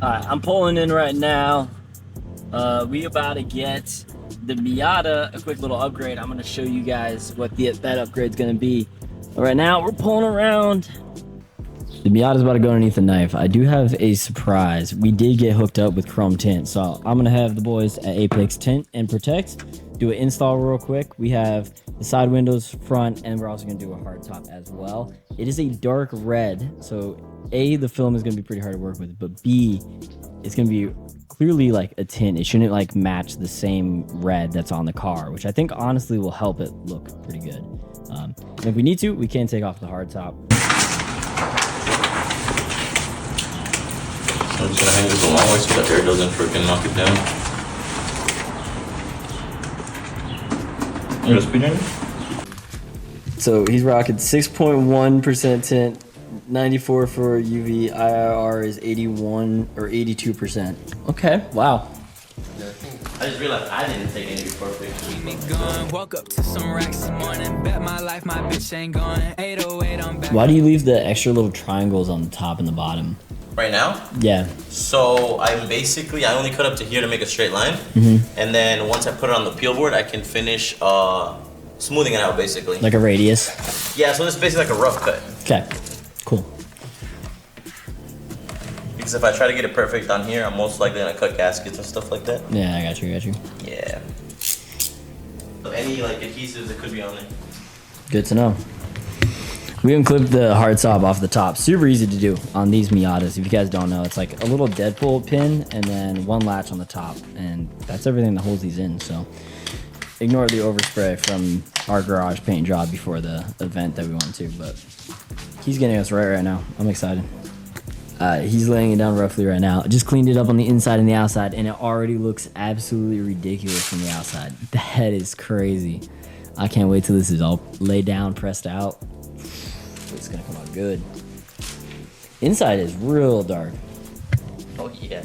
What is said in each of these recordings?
Alright, I'm pulling in right now. We about to get the Miata, a quick little upgrade. I'm gonna show you guys what that upgrade's gonna be. But right now, we're pulling around. The Miata's about to go underneath the knife. I do have a surprise. We did get hooked up with Chrome Tint, so I'm gonna have the boys at Apex Tint and Protect do an install real quick. We have the side windows, front, and we're also gonna do a hard top as well. It is a dark red, so A, the film is gonna be pretty hard to work with, but B, it's gonna be clearly like a tint. It shouldn't like match the same red that's on the car, which I think honestly will help it look pretty good. And if we need to, we can take off the hard top. I'm just gonna hang this a long way so the air doesn't freaking knock it down. You got a speed rating? So he's rocking 6.1% tint, 94 for UV, IR is 81 or 82%. Okay, wow. I just realized I didn't take any before. Woke up to some racks this morning. Bet my life my bitch ain't going. 808 on back. Why do you leave the extra little triangles on the top and the bottom? Right now? Yeah. So I only cut up to here to make a straight line. And then once I put it on the peel board, I can finish smoothing it out basically. Like a radius? Yeah, so this is basically like a rough cut. Okay, cool. Because if I try to get it perfect on here, I'm most likely gonna cut gaskets and stuff like that. Yeah, I got you. Yeah. So any like adhesives that could be on there. Good to know. We unclipped the hard top off the top. Super easy to do on these Miatas. If you guys don't know, it's like a little Deadpool pin and then one latch on the top. And that's everything that holds these in. So ignore the overspray from our garage paint job before the event that we went to. But he's getting us right now. I'm excited. He's laying it down roughly right now. Just cleaned it up on the inside and the outside, and it already looks absolutely ridiculous from the outside. That is crazy. I can't wait till this is all laid down, pressed out. It's gonna come out good. Inside is real dark. Oh yeah.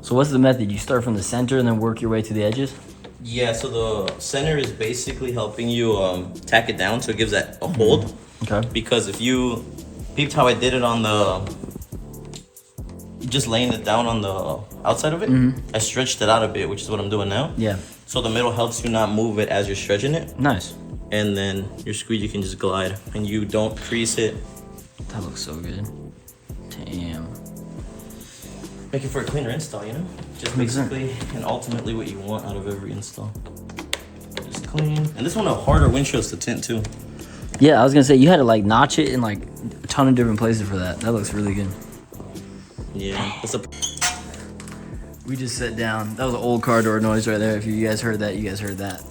So what's the method? You start from the center and then work your way to the edges? Yeah, so the center is basically helping you tack it down so it gives that a hold. Okay. Because if you peeped how I did it on the, just laying it down on the outside of it, I stretched it out a bit, which is what I'm doing now. Yeah. So the middle helps you not move it as you're stretching it. Nice. And then your squeegee can just glide and you don't crease it. That looks so good. Damn. Making for a cleaner install, you know? Just basically and ultimately what you want out of every install. Just clean. And this one a harder windshields to tint too. Yeah, I was gonna say you had to like notch it in like a ton of different places for that. That looks really good. Yeah. That's a We just sat down. That was an old car door noise right there. If you guys heard that, you guys heard that.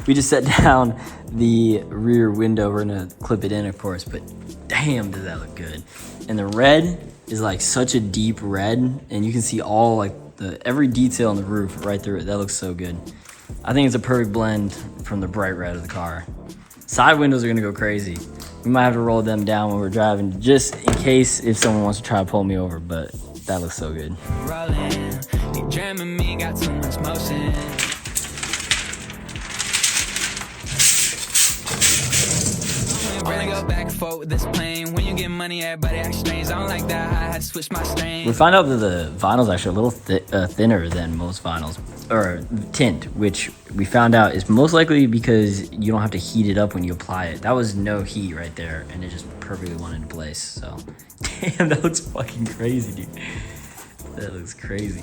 We just set down the rear window. We're gonna clip it in, of course, but damn, does that look good. And the red is like such a deep red, and you can see all like every detail on the roof right through it. That looks so good. I think it's a perfect blend from the bright red of the car. Side windows are gonna go crazy. We might have to roll them down when we're driving, just in case if someone wants to try to pull me over, but that looks so good. Rolling, you dreaming me, got too much motion. Really go back and forth with this plane. When you get money, everybody acts strange. I don't like that. I had to switch my strain. We find out that the vinyl's actually a little thinner than most vinyls, or tint, which we found out is most likely because you don't have to heat it up when you apply it. That was no heat right there, and it just perfectly went into place. So, damn, that looks fucking crazy, dude. That looks crazy.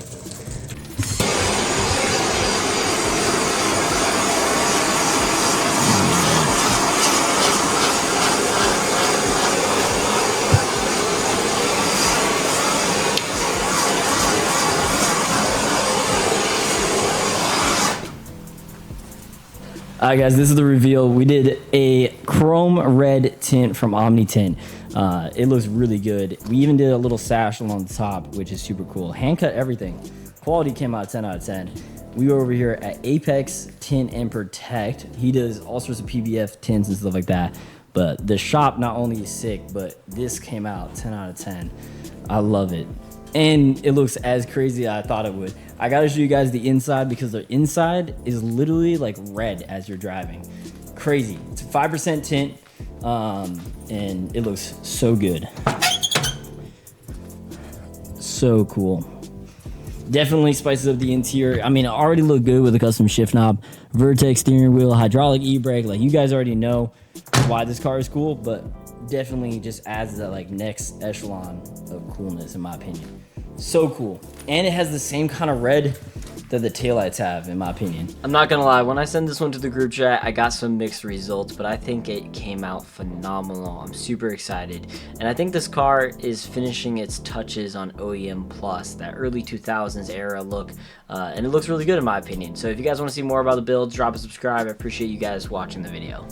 Alright guys, this is the reveal. We did a chrome red tint from Omni Tint. It looks really good. We even did a little sash along the top, which is super cool. Hand cut everything. Quality came out 10 out of 10. We were over here at Apex Tint and Protect. He does all sorts of PVF tints and stuff like that. But the shop not only is sick, but this came out 10 out of 10. I love it. and it looks as crazy as I thought it would. I gotta show you guys the inside because the inside is literally like red as you're driving. Crazy. It's 5% tint, and it looks so good. So cool. Definitely spices up the interior. I mean, it already looked good with a custom shift knob, Vertex steering wheel, hydraulic e-brake. Like, you guys already know why this car is cool, but definitely just adds that like next echelon of coolness in my opinion. So cool. And it has the same kind of red that the taillights have, in my opinion. I'm not gonna lie, when I sent this one to the group chat, I got some mixed results, but I think it came out phenomenal. I'm super excited. And I think this car is finishing its touches on OEM Plus, that early 2000s era look, and it looks really good in my opinion. So if you guys wanna see more about the builds, drop a subscribe. I appreciate you guys watching the video.